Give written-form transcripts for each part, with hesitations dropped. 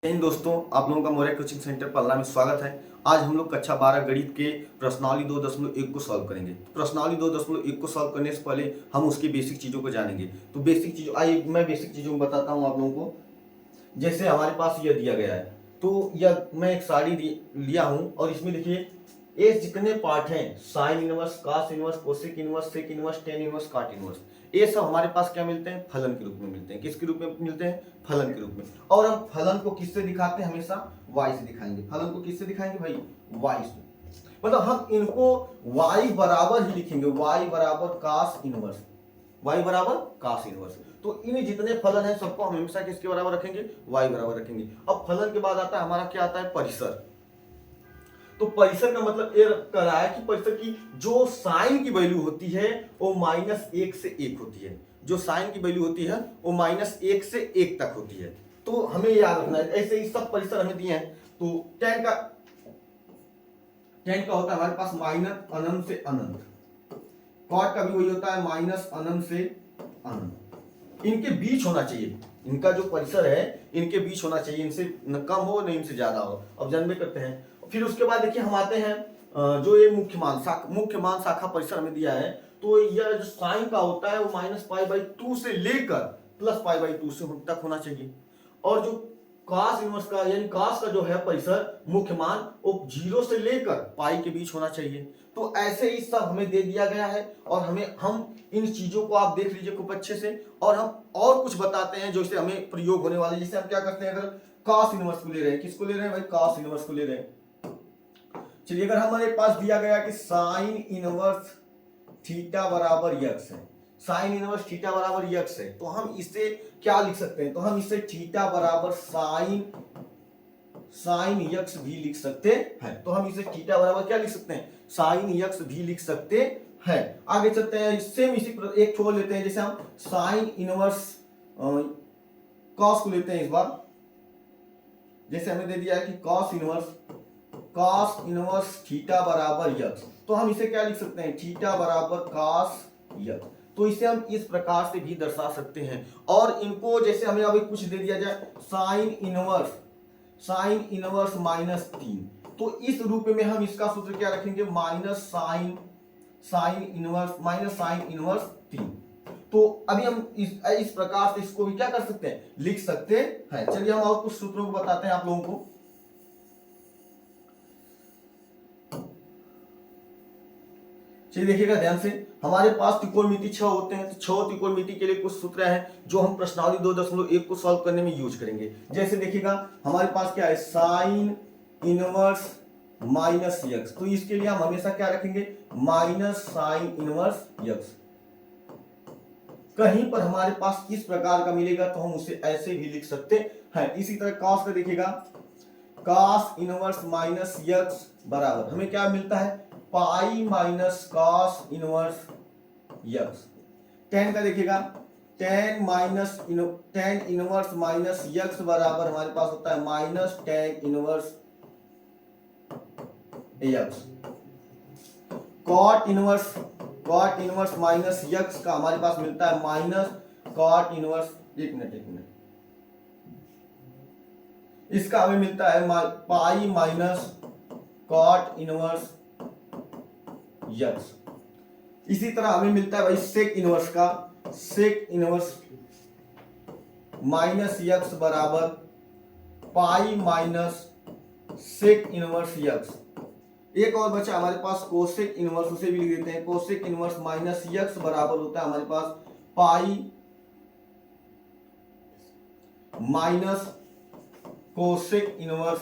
जय हिंद दोस्तों, आप लोगों का मौर्य कोचिंग सेंटर पलना में स्वागत है। आज हम लोग कक्षा 12 गणित के प्रश्नावली 2.1 को सॉल्व करेंगे। प्रश्नावली 2.1 को सॉल्व करने से पहले हम उसकी बेसिक चीज़ों को जानेंगे। तो बेसिक चीज़ों आइए मैं बेसिक चीज़ों में बताता हूँ आप लोगों को। जैसे हमारे पास यह दिया गया है, तो यह मैं एक साड़ी लिया हूँ और इसमें देखिए ये जितने पार्ट हैं, sine inverse, cos inverse, cosec inverse, sec inverse, tan inverse, cot inverse, ये सब हमारे पास क्या मिलते हैं? फलन के रूप में मिलते हैं। किसके रूप में मिलते हैं? फलन के रूप में। और हम फलन को किससे दिखाते हैं? हमेशा y से दिखाएंगे। फलन को किससे दिखाएंगे भाई? y से। मतलब हम इनको y बराबर ही लिखेंगे, y बराबर cos इनवर्स, y बराबर cos इनवर्स। तो इन जितने फलन हैं सबको हम हमेशा किसके बराबर रखेंगे? y बराबर रखेंगे। अब फलन के बाद आता है हमारा क्या आता है? परिसर। तो परिसर का मतलब ये कह रहा है कि परिसर की जो साइन की वैल्यू होती है वो -1 से 1 होती है। जो साइन की वैल्यू होती है वो -1 से 1 तक होती है। तो हमें याद रखना है। ऐसे ही सब परिसर हमें दिए हैं। तो tan का होता है हमारे पास माइनस अनंत से अनंत, कॉट का भी वही होता है माइनस अनंत से अनंत। इनके बीच होना चाहिए, इनका जो परिसर है इनके बीच होना चाहिए, इनसे न कम हो न इनसे ज्यादा हो। अब जानबे करते हैं। फिर उसके बाद देखिए हम आते हैं जो ये मुख्य मान शाखा परिसर हमें दिया है। तो यह जो साइन का होता है वो -π/2 से लेकर +π/2 से तक होना चाहिए। और जो cos इनवर्स का यानी cos का जो है परिसर मुख्य मान वो 0 से लेकर पाई के बीच होना चाहिए। तो ऐसे ही सब हमें दे दिया गया है और हम इन चीजों को आप देख लीजिए खूब अच्छे से। और हम और कुछ बताते हैं जो इससे हमें प्रयोग होने वाले। जैसे हम क्या करते हैं, अगर cos इनवर्स को ले रहे हैं, किसको ले रहे हैं भाई? cos इनवर्स को ले रहे हैं। चलिए अगर हमारे पास दिया गया कि साइन इनवर्स थीटा बराबर यक्स है, साइन इनवर्स थीटा बराबर यक्स है, तो हम इसे क्या लिख सकते हैं? तो हम इसे थीटा बराबर साइन यक्स भी लिख सकते हैं। तो हम इसे थीटा बराबर क्या लिख सकते हैं? साइन यक्स भी लिख सकते हैं। आगे चलते हैं, सेम इसी एक छोड़ लेते हैं। जैसे हम साइन इनवर्स कॉस को लेते हैं इस बार। जैसे हमें दे दिया है कि cos इनवर्स थीटा बराबर यक्स, तो हम इसे क्या लिख सकते हैं? थीटा बराबर cos यक्स। तो इसे हम इस प्रकार से भी दर्शा सकते हैं। और इनको जैसे हमें अभी कुछ दे दिया जाए साइन इनवर्स -3, तो इस रूप में हम इसका सूत्र क्या रखेंगे? Sine inverse 3। तो अभी हम इस प्रकार से इसको भी क्या कर सकते हैं? लिख सकते हैं। चलिए हम और कुछ सूत्रों को बताते हैं आप लोगों को। चलिए देखिएगा ध्यान से, हमारे पास त्रिकोणमिति 6 होते हैं। तो 6 त्रिकोणमिति के लिए कुछ सूत्र हैं जो हम प्रश्नावली 2.1 को सॉल्व करने में यूज करेंगे। जैसे देखिएगा हमारे पास क्या है? साइन इनवर्स माइनस यक्स, तो इसके लिए हम हमेशा क्या रखेंगे? Minus sine inverse x. कहीं पर हमारे पास इस प्रकार का मिलेगा तो हम उसे ऐसे भी लिख सकते हैं। इसी तरह कॉस का देखिएगा, cos इनवर्स माइनस यक्स बराबर हमें क्या मिलता है? Pi minus cos inverse x. Ten का देखिएगा, टेन इनवर्स माइनस यक्स बराबर हमारे पास होता है minus tan inverse x. Cot inverse minus x का हमारे पास मिलता है माइनस कॉट इनवर्स, एक मिनट, इसका हमें मिलता है pi minus cot inverse x. इसी तरह हमें मिलता है भाई सेक इनवर्स माइनस यक्स बराबर pi minus sec inverse x. एक और बचा हमारे पास कोसेक इनवर्स, उसे भी लिख देते हैं। कोसेक इनवर्स माइनस यक्स बराबर होता है हमारे पास pi minus cosec inverse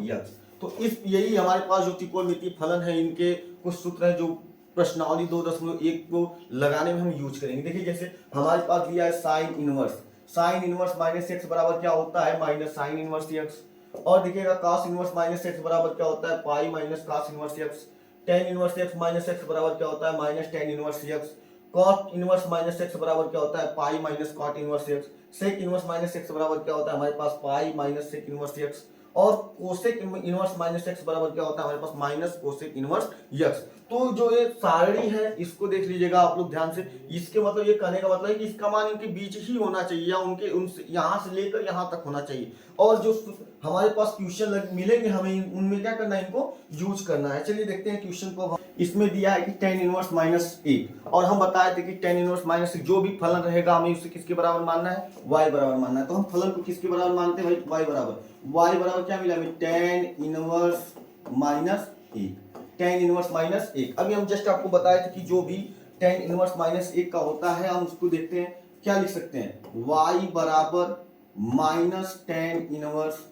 x. तो यही हमारे पास जो त्रिकोणमितीय फलन है इनके कुछ सूत्र हैं जो प्रश्नावली 2.1 को लगाने में हम यूज करेंगे। देखिए जैसे हमारे पास दिया है साइन इनवर्स माइनस एक्स बराबर क्या होता है? Minus sine inverse x. और देखिएगा cos इनवर्स माइनस एक्स बराबर क्या होता है? Pi minus cos inverse x. tan inverse x minus x बराबर क्या होता है? Minus tan inverse x. cot inverse minus x बराबर क्या होता है? Pi minus cot inverse x. sec inverse minus x बराबर क्या होता है? हमारे पास pi minus sec inverse x. और कोसेक इनवर्स माइनस एक्स बराबर क्या होता है हमारे पास माइनस कोसेक इनवर्स यक्स। तो जो ये सारणी है इसको देख लीजिएगा आप लोग ध्यान से, इसके मतलब ये कहने का मतलब है कि इसका मान इनके बीच ही होना चाहिए या उनके उनसे यहाँ से लेकर यहाँ तक होना चाहिए। और जो हमारे पास क्वेश्चन मिलेंगे हमें उनमें क्या करना है, इनको यूज करना है। चलिए देखते हैं क्वेश्चन को। इसमें दिया है कि tan इनवर्स माइनस एक, और हम बताए थे कि tan इनवर्स माइनस जो भी फलन रहेगा हमें उसे किसके बराबर मानना है, y बराबर मानना है। तो हम फलन को किसके बराबर मानते हैं भाई, y बराबर क्या मिला हमें, tan इनवर्स माइनस एक, tan इनवर्स माइनस एक। अभी हम जस्ट आपको बताए थे कि जो भी tan इनवर्स माइनस एक का होता है हम उसको देखते हैं क्या लिख सकते हैं, y बराबर माइनस tan इनवर्स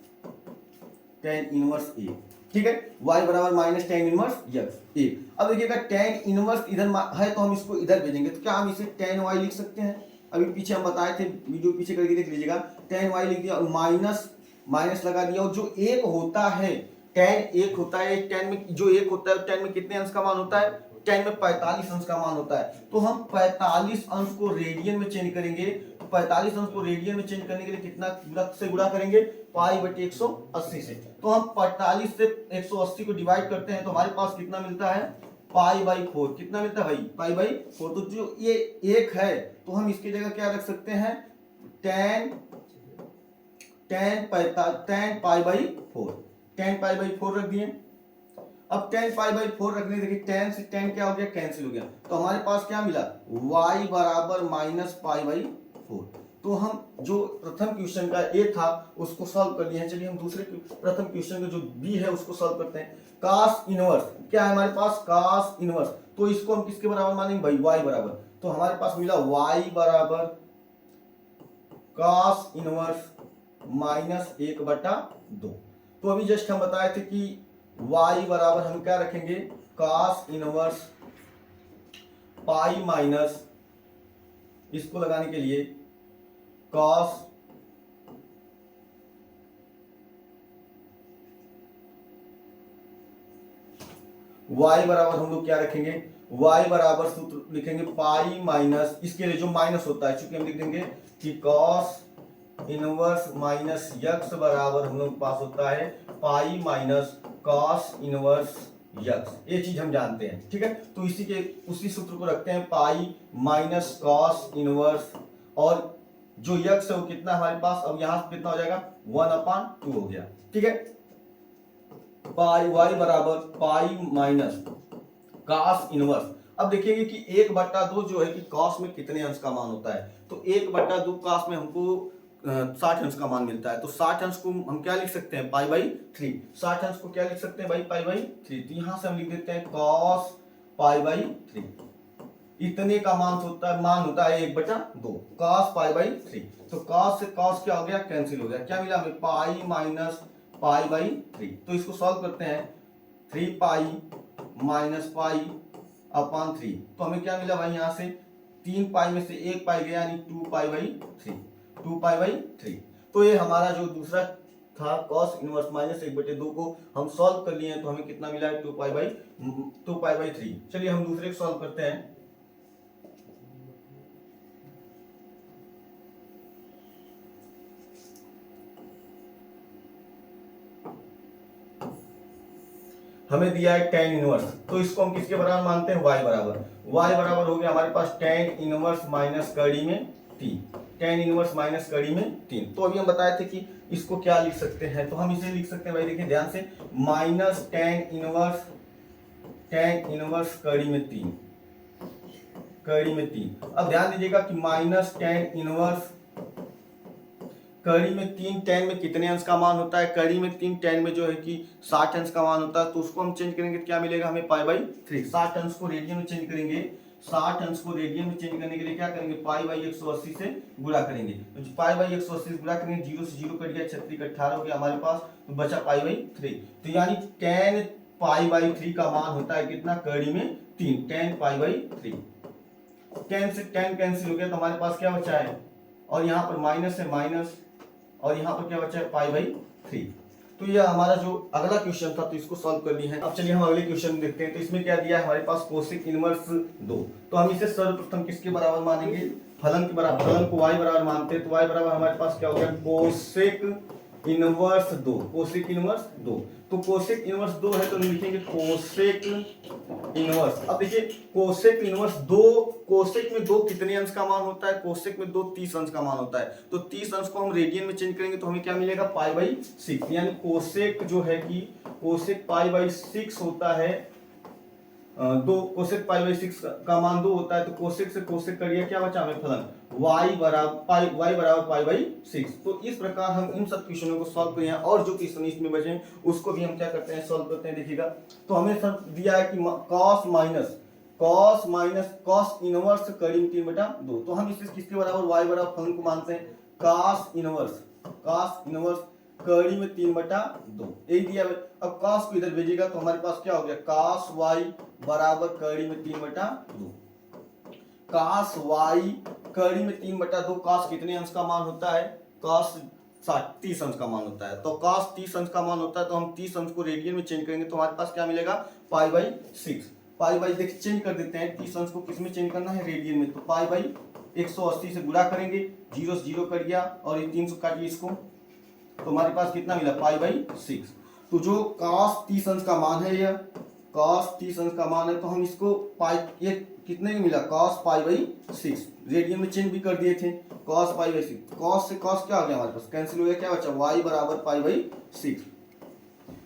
ए, ठीक है, y बराबर माइनस tan इनवर्स यक्स ए। अब देखिएगा tan इनवर्स इधर है तो हम इसको इधर भेजेंगे, तो क्या हम इसे tan y लिख सकते हैं। अभी पीछे हम बताए थे, वीडियो पीछे करके देख लीजिएगा, tan y लिख दिया और माइनस माइनस लगा दिया, और जो एक होता है tan एक होता है, tan में जो एक होता है tan में कितने अंश का मान होता है, tan में 45 अंश का मान होता है। तो हम 45 अंश को रेडियन में चेंज करेंगे, 45 अंश को रेडियन में चेंज करने के लिए कितना से गुणा करेंगे, पाई बटे 180 से। तो हम 45 से 180 को डिवाइड करते हैं तो हमारे पास कितना मिलता है, पाई बाई 4। कितना मिलता है भाई, पाई बाई 4। तो जो ये एक है तो हम इसकी जगह क्या रख सकते हैं, tan pi by 4, tan pi by 4 रख दिए। अब tan पाई बाई 4 रखने से देखिए tan से tan क्या हो गया, कैंसिल हो गया, तो हमारे पास क्या मिला, y बराबर माइनस पाई बाई 4। तो हम जो प्रथम क्वेश्चन का ए था उसको सॉल्व कर लिए हैं। चलिए हम दूसरे प्रथम क्वेश्चन का जो बी है उसको सॉल्व करते हैं। कास इनवर्स क्या है हमारे पास, कास इनवर्स, तो इसको हम किसके बराबर मानेंगे भाई, y बराबर। तो हमारे पास मिला y बराबर कास इनवर्स माइनस 1/2। तो अभी जस्ट हम बताए थे कि y बराबर हम क्या रखेंगे, कास इनवर्स पाई माइनस, इसको लगाने के लिए cos y बराबर हम लोग क्या रखेंगे, y बराबर सूत्र लिखेंगे पाई माइनस, इसके लिए जो माइनस होता है चूंकि हम लिख देंगे कि cos इनवर्स माइनस यक्स बराबर हम लोग पास होता है pi minus cos inverse x. ये चीज हम जानते हैं, ठीक है। तो उसी सूत्र को रखते हैं, पाई माइनस cos इनवर्स, और जो यक्स है वो कितना हमारे पास, अब यहां से कितना हो जाएगा, 1/2 हो गया, ठीक है। पाई y बराबर पाई माइनस cos इनवर्स। अब देखिएगा कि 1/2 जो है कि cos में कितने अंश का मान होता है, तो 1/2 cos में हमको 60 अंश का मान मिलता है। तो 60 अंश को हम क्या लिख सकते हैं, पाई बाई 3। 60 अंश को क्या लिख सकते हैं भाई, पाई बाई 3। तो यहां से हम लिख देते हैं cos पाई बाई 3, इतने का मान होता है 1/2 cos पाई बाई 3। तो cos से cos क्या हो गया, कैंसिल हो गया, क्या मिला हमें, पाई माइनस पाई बाई 3। तो इसको सॉल्व करते हैं, 3 पाई माइनस पाई अपॉन 3। तो हमें क्या मिला भाई, यहाँ से 3 पाई में से 1 पाई गया यानी 2 पाई बाई 3, 2 पाई बाई 3। तो ये हमारा जो दूसरा था cos इनवर्स माइनस 1/2 को हम सॉल्व कर लिए हैं, तो हमें कितना मिला है, 2 पाई बाई 3। चलिए हम दूसरे को सॉल्व करते हैं। हमें दिया है tan इनवर्स, तो इसको हम किसके बराबर मानते हैं, y बराबर हो गया हमारे पास tan इनवर्स माइनस कड़ी में 3, tan इनवर्स माइनस कड़ी में 3। तो अभी हम बताए थे कि इसको क्या लिख सकते हैं, तो हम इसे लिख सकते हैं भाई, देखिए ध्यान से, माइनस tan इनवर्स कड़ी में 3। अब ध्यान दीजिएगा कि माइनस tan इनवर्स कड़ी में 3, tan में कितने अंश का मान होता है, कड़ी में 3, tan में जो है कि 60 अंश का मान होता है। तो उसको हम चेंज करेंगे तो क्या मिलेगा हमें, पाई बाई 3। 60 अंश को रेडियन में चेंज करेंगे, 60 अंश को रेडियन में चेंज करने के लिए क्या करेंगे, पाई बाई 180 से गुणा करेंगे। तो पाई बाई 180 से गुणा करेंगे, 0 से 0 कट गया, 36 18 हो गया हमारे पास, तो बचा पाई बाई 3। तो यानी tan पाई बाई 3 का मान होता है कितना, कड़ी में 3, tan पाई बाई 3। tan से tan कैंसिल हो गया, तो हमारे पास क्या बचा है, और यहाँ पर माइनस है माइनस, और यहाँ पर क्या बचा है, पाई बाई 3। तो यह हमारा जो अगला क्वेश्चन था, तो इसको सॉल्व कर लिए हैं। अब चलिए हम अगले क्वेश्चन देखते हैं। तो इसमें क्या दिया है हमारे पास, कोसेक इनवर्स 2। तो हम इसे सर्वप्रथम किसके बराबर मानेंगे, फलन के बराबर, फलन को y बराबर मानते हैं। तो y बराबर हमारे पास क्या हो गया, कोसेक इनवर्स 2, कोसेक इनवर्स 2। तो कोसेक इनवर्स 2 है तो हम लिखेंगे कोसेक इनवर्स। अब देखिए कोसेक इनवर्स 2, कोसेक में 2 कितने अंश का मान होता है? कोसेक में 2 30 अंश का मान होता है। तो 30 अंश को हम रेडियन में चेंज करेंगे तो हमें क्या मिलेगा? पाई/6। यानी कोसेक जो है कि कोसेक पाई/6 होता है, 2 कोसेक पाई/6 का मान 2 होता है। तो कोसेक से कोसेक करिए, क्या बचा हमें फलन y बराबर पाई/6। तो इस प्रकार हम इन सब क्वेश्चनों को सॉल्व करें और जो क्वेश्चन इसमें बचे हैं उसको भी हम क्या करते हैं? सॉल्व करते हैं। देखिएगा तो हमें सब दिया है कि cos इनवर्स कड़ी में 3/2। तो हम इसे किसके बराबर? y बराबर फलन को मानते हैं cos इनवर्स कड़ी में 3/2 यही दिया है। अब cos को इधर भेजिएगा तो हमारे पास क्या हो गया? cos y बराबर कड़ी में 3/2। cos y कड़ी में 3/2। cos कितने अंश का मान होता है? cos 30 अंश का मान होता है। तो cos 30 अंश का मान होता है तो हम 30 अंश को रेडियन में चेंज करेंगे तो हमारे पास क्या मिलेगा? पाई/6। देखिए चेंज कर देते हैं, 30 अंश को किस में चेंज करना है? रेडियन में। तो पाई/180 से गुणा करेंगे, 0 से 0 कट गया और ये 300 काटिए इसको, तो हमारे पास कितना मिला? पाई/6। तो जो cos 30 अंश का मान है, यह cos 30 अंश का मान है, तो हम इसको पाई ये कितने में मिला? cos पाई/6 रेडियन में चेंज भी कर दिए थे। cos पाई/6, cos से cos क्या आ गया हमारे पास? कैंसिल हो गया, क्या बचा? y बराबर पाई/6।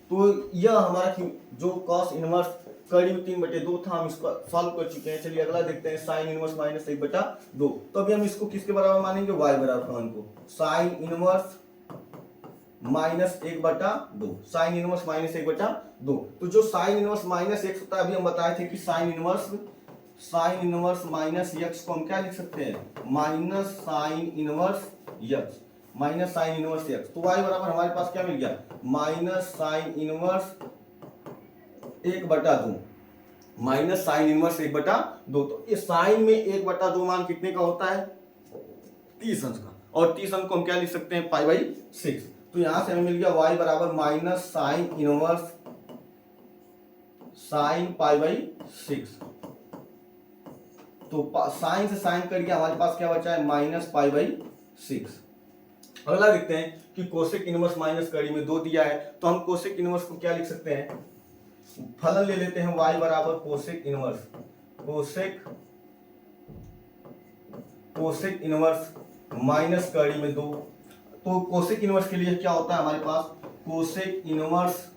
तो यह हमारा जो cos इनवर्स कड़ी में 3/2 था, हम इसको सॉल्व कर चुके हैं। चलिए अगला देखते हैं, sin इनवर्स -1/2। तो अभी हम इसको किसके बराबर मानेंगे? y बराबर फलन को। sin inverse -1/2, sine inverse -1/2। तो जो साइन इनवर्स -x होता है, अभी हम बताए थे कि साइन इनवर्स -x को हम क्या लिख सकते हैं? Minus sine inverse x। तो y बराबर हमारे पास क्या मिल गया? Minus sine inverse 1/2, minus sine inverse 1/2। तो इस साइन में 1/2 मान कितने का होता है? 30 अंश का। और 30 अंश को हम क्या लिख सकते हैं? पाई/6। तो यहां से हमें मिल गया y बराबर माइनस साइन इनवर्स साइन पाई/6। तो साइन से साइन कट गया, हमारे पास क्या बचा है? माइनस पाई/6। अगला देखते हैं कि कोसेक इनवर्स माइनस कड़ी में 2 दिया है, तो हम कोसेक इनवर्स को क्या लिख सकते हैं? फलन ले लेते हैं, y बराबर कोसेक इनवर्स माइनस कड़ी में 2। तो कोसेक इनवर्स के लिए क्या होता है हमारे पास? कोसेक इनवर्स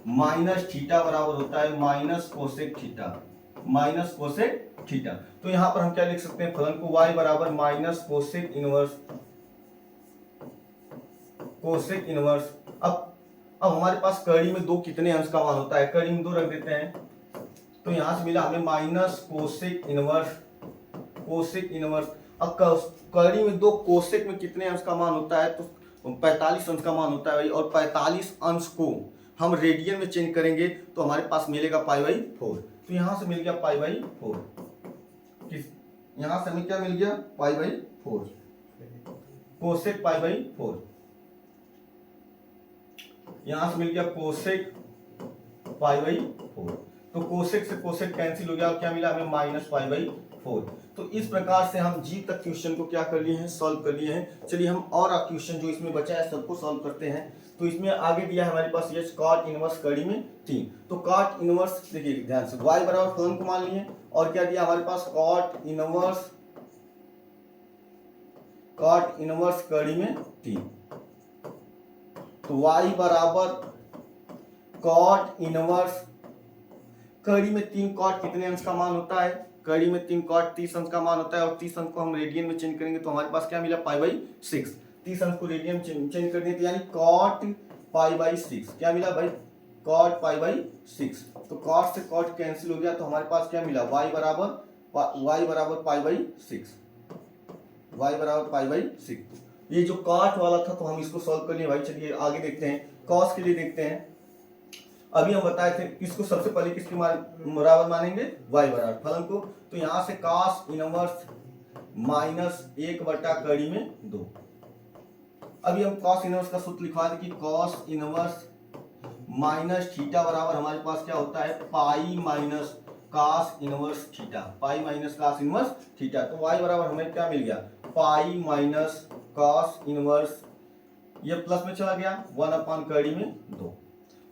माइनस थीटा बराबर होता है माइनस कोसेक थीटा। तो यहां पर हम क्या लिख सकते हैं? फलन को y बराबर माइनस कोसेक इनवर्स। अब हमारे पास कड़ी में 2 कितने अंश का मान होता है? कड़ी में 2 रख देते हैं, तो यहां से मिला हमें माइनस कोसेक इनवर्स। अब कड़ी में 2 कोसेक में कितने अंश का मान होता है? तो 45 अंश का मान होता है भाई। और 45 अंश को हम रेडियन में चेंज करेंगे तो हमारे पास मिलेगा पाई/4। तो यहां से मिल गया पाई/4। यहां से हमें क्या मिल गया? पाई/4, कोसेक पाई/4। यहां से मिल गया कोसेक पाई/4। तो कोसेक से कोसेक कैंसिल हो गया और क्या मिला हमें? माइनस पाई/4। तो इस प्रकार से हम जी तक क्वेश्चन को क्या कर लिए हैं? सॉल्व कर लिए हैं। चलिए हम और क्वेश्चन जो इसमें बचा है सबको सॉल्व करते हैं। तो इसमें आगे दिया है हमारे पास ये cot इनवर्स कड़ी में 3। तो cot इनवर्स देखिए ध्यान से, y बराबर फलन को मान लिए और क्या दिया हमारे पास? cot इनवर्स कड़ी में 3। तो y बराबर cot इनवर्स कड़ी में 3। cot कितने अंश का मान होता है? कड़ी में 3 cot 30 अंश का मान होता है और 30 अंश को हम रेडियन में चेंज करेंगे तो हमारे पास क्या मिला? पाई/6। 30 अंश को रेडियन चेंज कर दिए, यानी cot पाई/6 क्या मिला भाई? cot पाई/6। तो cot से cot कैंसिल हो गया तो हमारे पास क्या मिला? y बराबर पाई/6। ये जो cot वाला था तो हम इसको सॉल्व कर लिए भाई। चलिए आगे देखते हैं, cos के लिए देखते हैं। अभी हम बताए थे इसको सबसे पहले किसके बराबर मानेंगे? y बराबर फलन को। तो यहां से cos इनवर्स -1 कड़ी में 2। अभी हम cos इनवर्स का सूत्र लिखवा दें कि cos इनवर्स माइनस थीटा बराबर हमारे पास क्या होता है? Pi minus cos inverse theta. तो y बराबर हमें क्या मिल गया? पाई माइनस cos इनवर्स ये प्लस में चला गया, 1/2।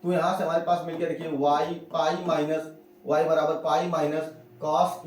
तो यहाँ से हमारे पास मिल गया, देखिए वाई पाई माइनस वाई बराबर पाई माइनस कॉस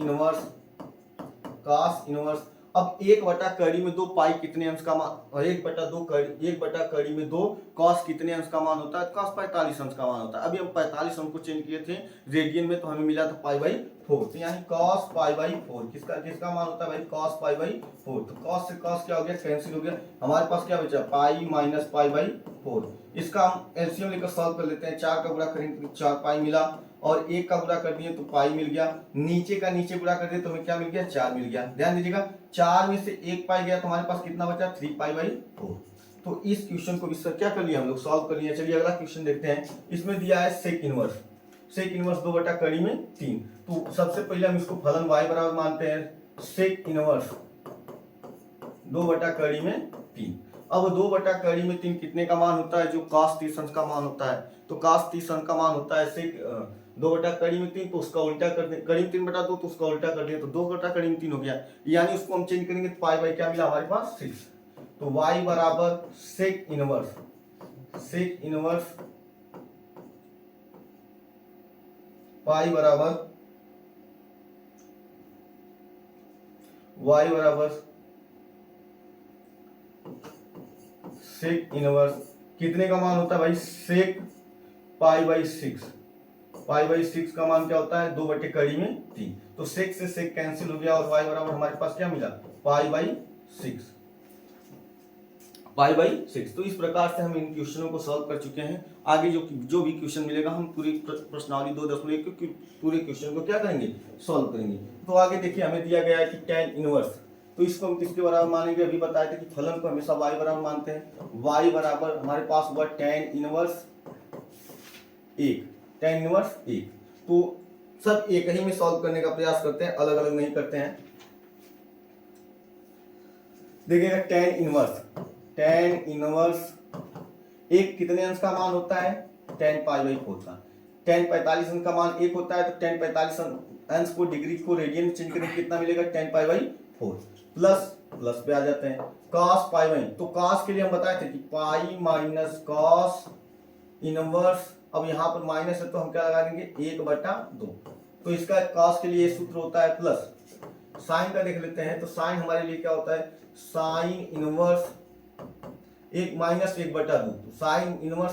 इनवर्स। अब 1/2 में 2 पाई कितने अंश का मान, और 1/2 में 2 कॉस कितने अंश का मान होता है, कॉस 45 अंश का मान होता है। अभी हम 45 अंश को चेंज किए थे रेडियन में, तो हमें मिला था पाई/4। तो यानी कॉस पाई/4 किसका मान होता है भाई, कॉस पाई/4। तो कॉस से कॉस क्या हो गया, कैंसिल हो गया। हमारे पास क्या बचा, पाई माइनस पाई/4। इसका हम एलसीएम लेकर सॉल्व कर लेते हैं। 4 का गुणा करेंगे तो 4 पाई मिला, और 1 का गुणा कर दिए तो पाई मिल गया। नीचे का नीचे गुणा कर दिए तो हमें क्या मिल गया, 4 मिल गया। ध्यान दीजिएगा, 4 में से 1 पाई गया तो हमारे पास कितना बचा, 3 पाई/4। तो इस क्वेश्चन को भी सर क्या कर लिया हम लोग, सॉल्व कर लिया। चलिए अगला क्वेश्चन देखते हैं। इसमें दिया है सेक इनवर्स 2/3। तो सबसे पहले हम इसको फलन y बराबर मानते हैं सेक इनवर्स 2/3। अब 2/3 कितने का मान होता है, जो cos 30 अंश का मान होता है। तो cos 30 अंश का मान होता है सेक 2/3, तो उसका उल्टा कर दें, करीब 3/2 तो उसका उल्टा कर दिया तो 2/3 हो गया। यानी उसको हम चेंज करेंगे तो पाई बाई क्या मिला हमारे पास, 6। तो y बराबर सेक इनवर्स पाई बराबर y बराबर सेक इनवर्स कितने का मान होता है भाई, सेक पाई/6। पाई/6 का मान क्या होता है, 2/3। तो सेक से सेक कैंसिल हो गया, और y बराबर हमारे पास क्या मिला, पाई/6। तो इस प्रकार से हम इन क्वेश्चनों को सॉल्व कर चुके हैं। आगे जो भी क्वेश्चन मिलेगा हम पूरी प्रश्नावली 2.1 के पूरे क्वेश्चन को क्या करेंगे, सॉल्व करेंगे। तो आगे देखिए हमें दिया गया है कि tan इनवर्स, तो इसको हम किसके बराबर मानेंगे, अभी बताए थे कि फलन को हमेशा y बराबर मानते हैं। y बराबर हमारे पास हुआ tan इनवर्स 1। तो सब एक ही में सॉल्व करने का प्रयास करते हैं, अलग अलग नहीं करते हैं। देखिएगा tan इनवर्स एक कितने अंश का मान होता है, tan पाई/4 का। tan 45 अंश का मान 1 होता है, तो tan 45 अंश को डिग्री को रेडियन में चेंज करेंगे कितना मिलेगा, tan पाई/4 प्लस पे आ जाते हैं cos पाई। तो cos के लिए हम बताए थे कि पाई माइनस कॉस इनवर्स। अब यहाँ पर माइनस है तो हम क्या लगा देंगे, 1/2। तो इसका cos के लिए सूत्र होता है प्लस। साइन का देख लेते हैं, तो साइन हमारे लिए क्या होता है, साइन इनवर्स 1 माइनस 1/2। तो साइन इनवर्स,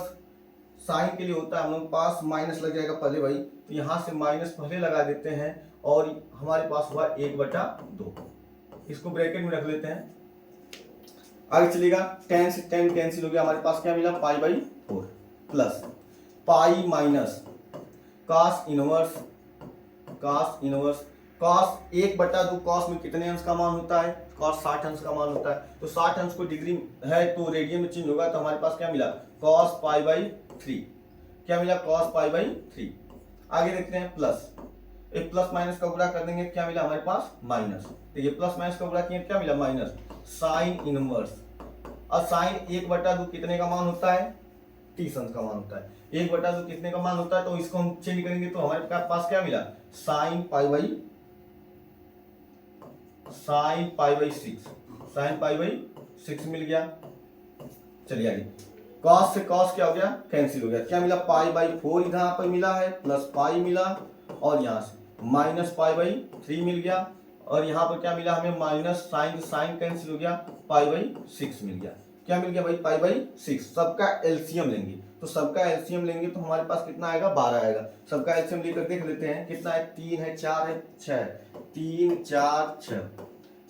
साइन के लिए होता है हम लोग पास माइनस लग जाएगा पहले भाई, तो यहाँ से माइनस पहले लगा देते हैं, और हमारे पास हुआ 1/2। इसको ब्रैकेट में रख लेते हैं। आगे चलेगा, tan से tan कैंसिल हो गया, हमारे पास क्या मिला, पाई/4 plus pi minus cos inverse cos 1/2। cos में कितने अंश का मान होता है, cos 60 अंश का मान होता है। तो 60 अंश को डिग्री है तो रेडियन में चेंज होगा, तो हमारे पास क्या मिला, cos पाई/3। क्या मिला, cos पाई/3। आगे देखते हैं प्लस, एक प्लस माइनस का गुणा कर देंगे, क्या मिला हमारे पास, माइनस। देखिए प्लस माइनस का गुणा किए क्या मिला, माइनस साइन इनवर्स। और साइन 1/2 कितने का मान होता है, 30 अंश का मान होता है। 1/2 कितने का मान होता है, तो इसको हम चेंज करेंगे तो हमारे पास क्या मिला, साइन पाई/6 मिल गया। चलिए आगे, cos से cos क्या हो गया, कैंसिल हो गया। क्या मिला, पाई/4 इधर पर मिला है, प्लस पाई मिला, और यहाँ से माइनस पाई/3 मिल गया, और यहाँ पर क्या मिला हमें, माइनस साइन कैंसिल हो गया, पाई/6 मिल गया। क्या मिल गया भाई, पाई/6। सबका एलसीएम लेंगे, तो सबका एलसीएम लेंगे तो हमारे पास कितना आएगा, 12 आएगा। सबका एलसीएम लेकर देख लेते हैं कितना है, 3 है, 4 है, 6 है। 3 4 6।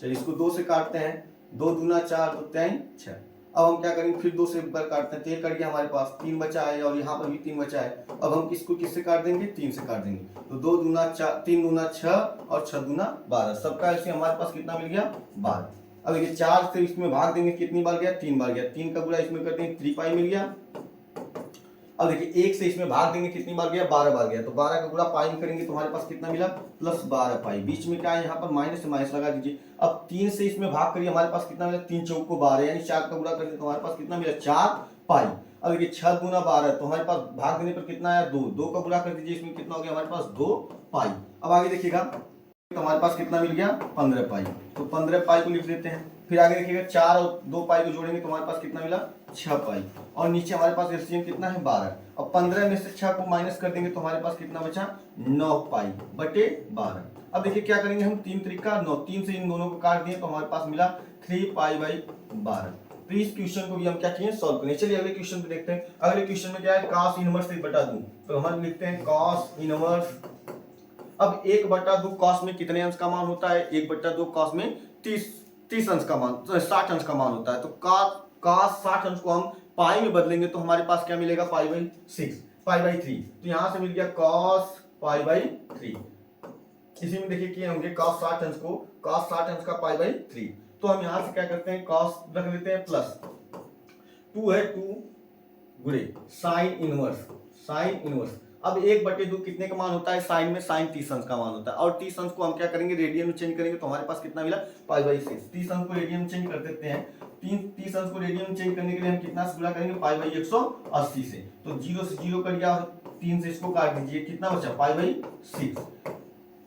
चलिए इसको 2 से काटते हैं, 2 दूना 4 तो 3 6। अब हम क्या करेंगे, फिर 2 से ऊपर काटते हैं, 3 कट गया हमारे पास, 3 बचा है, और यहाँ पर भी 3 बचा है। अब हम इसको किससे काट देंगे, 3 से काट देंगे। तो 2 दूना 4, 3 दूना 6, और 6 दूना 12। सबका ऐसे हमारे पास कितना मिल गया, 12। अब देखिए 4 से इसमें भाग देंगे, कितनी बार गया, 3 बार गया। 3 का गुणा इसमें कर देंगे, 3 पाई मिल गया। अब देखिए 1 से इसमें भाग देंगे, कितनी बार गया, 12 बार गया। तो 12 का गुणा पाई में करेंगे तो हमारे पास कितना मिला, प्लस 12 पाई। बीच में क्या है, यहाँ पर माइनस से माइनस लगा दीजिए। अब 3 से इसमें भाग करिए, हमारे पास कितना मिला, 3 चौक को 12, यानी 4 का गुणा करेंगे तो हमारे पास कितना मिला, 4 पाई। अब देखिए 6 गुना 12, तो हमारे पास भाग देने पर कितना आया, 2। 2 का गुणा कर दीजिए, इसमें कितना हो गया हमारे पास, 2 पाई। अब आगे देखिएगा, तो हमारे पास कितना मिल गया, 15 पाई। तो 15 पाई को लिख देते हैं। फिर आगे देखिएगा 4 और 2 पाई को जोड़ेंगे तो हमारे पास कितना मिला 6 पाई, और नीचे हमारे पास एलसीएम कितना है 12। अब 15 में से 6 को माइनस कर देंगे तो हमारे पास कितना बचा 9 पाई बटे 12। अब देखिए क्या करेंगे हम 3 तरीका 9, 3 से इन दोनों को काट दिए तो हमारे पास मिला 3 पाई बाई 12। तो इस क्वेश्चन को भी हम क्या किए सॉल्व करें। चलिए अगले क्वेश्चन को देखते हैं। अगले क्वेश्चन में क्या है cos इनवर्स 1/2, तो हम लिखते हैं cos इनवर्स। अब 1/2 cos में कितने अंश का मान होता है, 1/2 cos में 30 अंश का मान, 60 अंश का मान होता है। तो cos 60 अंश को हम पाई में बदलेंगे तो हमारे पास क्या मिलेगा पाई बाई 6, पाई बाई 3। तो यहां से मिल गया cos पाई बाई 3। इसी में देखिए किए होंगे cos 60 अंश को, cos 60 अंश का पाई बाई 3। तो हम यहां से क्या करते हैं cos रख लेते हैं प्लस 2 है 2 गुणे साइन इनवर्स। अब 1/2 कितने का मान होता है साइन में, साइन 30 अंश का मान होता है, और 30 अंश को हम क्या करेंगे रेडियन में चेंज करेंगे तो हमारे पास कितना मिला पाई बाई 6। 30 अंश को रेडियन में चेंज कर देते हैं। 30 अंश को रेडियन में चेंज करने के लिए हम कितना से गुणा करेंगे पाई बाई 180 से। तो 0 से 0 कर दिया, 3 से इसको काट दीजिए, कितना बचा पाई बाई 6।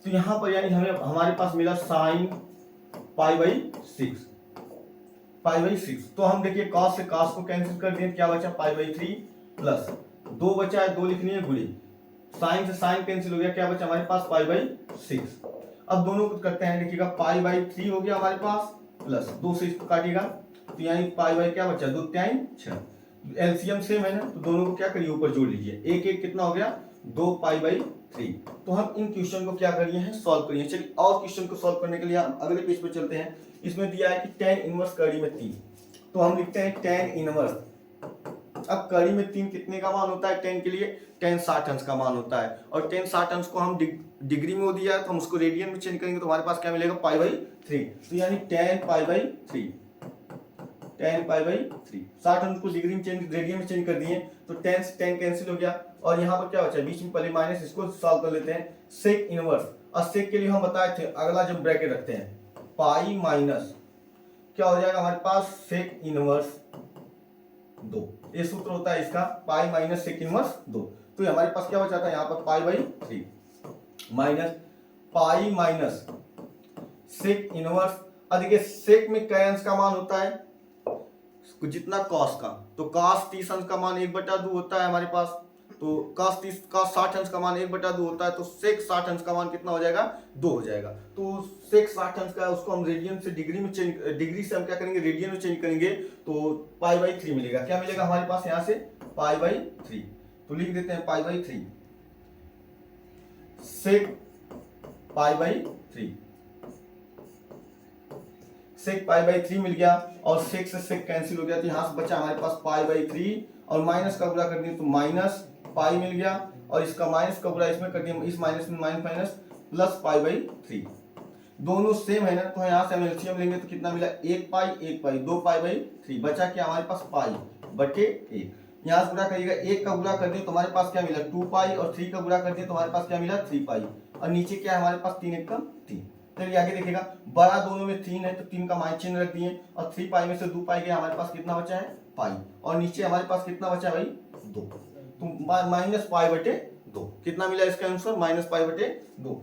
तो यहाँ पर यानी हमें हमारे पास मिला साइन पाई बाई 6। तो हम देखिए cos से cos को कैंसिल कर दिए, क्या बचा पाई बाई 3 प्लस 2 बचा है, 2 लिखनी है गुणे, साइन से साइन कैंसिल हो गया, क्या बचा हमारे पास पाई बाई 6। अब दोनों को करते हैं, देखिएगा पाई बाई 3 हो गया हमारे पास प्लस 2 से इसको काटिएगा तो यानी पाई बाई क्या बचा 2 3 6। एलसीएम सेम है ना, तो दोनों को क्या करिए ऊपर जोड़ लीजिए, एक एक कितना हो गया 2 पाई बाई 3। तो हम इन क्वेश्चन को क्या करिए हैं सॉल्व करिए। चलिए और क्वेश्चन को सॉल्व करने के लिए हम अगले पेज पे चलते हैं। इसमें दिया है कि tan इनवर्स कड़ी में 3, तो हम लिखते हैं tan इनवर्स। अब कड़ी में 3 कितने का मान होता है tan के लिए, tan 60 अंश का मान होता है, और tan 60 अंश को हम डिग्री में दिया है तो हम उसको रेडियन में चेंज करेंगे तो हमारे पास क्या मिलेगा पाई बाई 3। तो यानी tan pi by 3, tan pi by 3। 60 अंश को डिग्री में चेंज रेडियन में चेंज कर दिए तो tan से tan कैंसिल हो गया, और यहाँ पर क्या बचा बीच में पहले माइनस, इसको सॉल्व कर लेते हैं सेक इनवर्स। और सेक के लिए हम बताए थे अगला जब ब्रैकेट रखते हैं पाई माइनस क्या हो जाएगा हमारे पास सेक इनवर्स 2, ये सूत्र होता है इसका, पाई माइनस सेक इनवर्स 2। तो हमारे पास क्या बचा था यहाँ पर pi by 3 minus pi minus sec inverse. अब देखिए सेक में क्या अंश का मान होता है जितना कॉस का, तो कॉस 30 अंश का मान 1/2 होता है हमारे पास, तो cos 60 अंश का मान 1/2 होता है, तो सेक 60 अंश का मान कितना हो जाएगा 2 हो जाएगा। तो सेक 60 अंश का उसको हम रेडियन से डिग्री में चेंज, डिग्री से हम क्या करेंगे रेडियन में चेंज करेंगे तो पाई बाई 3 मिलेगा। क्या मिलेगा हमारे पास यहाँ से पाई बाई 3, तो लिख देते हैं pi by 3 sec pi by 3, sec pi by 3 मिल गया, और सेक से सेक कैंसिल हो गया तो यहाँ से बचा हमारे पास पाई बाई 3, और माइनस का गुणा कर दिए तो माइनस पाई मिल गया, और इसका माइनस का गुणा इसमें कर दिया, इस माइनस में minus minus plus pi by 3। दोनों सेम है ना, तो यहाँ से हम एलसीएम लेंगे तो कितना मिला 1 पाई 2 पाई बाई 3, बचा क्या हमारे पास पाई बटे 1। यहाँ से गुणा करिएगा, 1 का गुणा कर दिए तो हमारे पास क्या मिला 2 पाई, और 3 का गुणा कर दिए तो हमारे पास क्या मिला 3 पाई, और नीचे क्या है हमारे पास 3 1 3। चलिए आगे देखिएगा, बड़ा दोनों में 3 है तो 3 का माइनस चिन्ह रख दिए, और 3 पाई में से 2 पाई गया, हमारे पास कितना बचा है पाई, और नीचे हमारे पास कितना बचा है भाई 2, तो माइनस पाई बटे 2 कितना मिला इसका आंसर माइनस पाई बटे 2।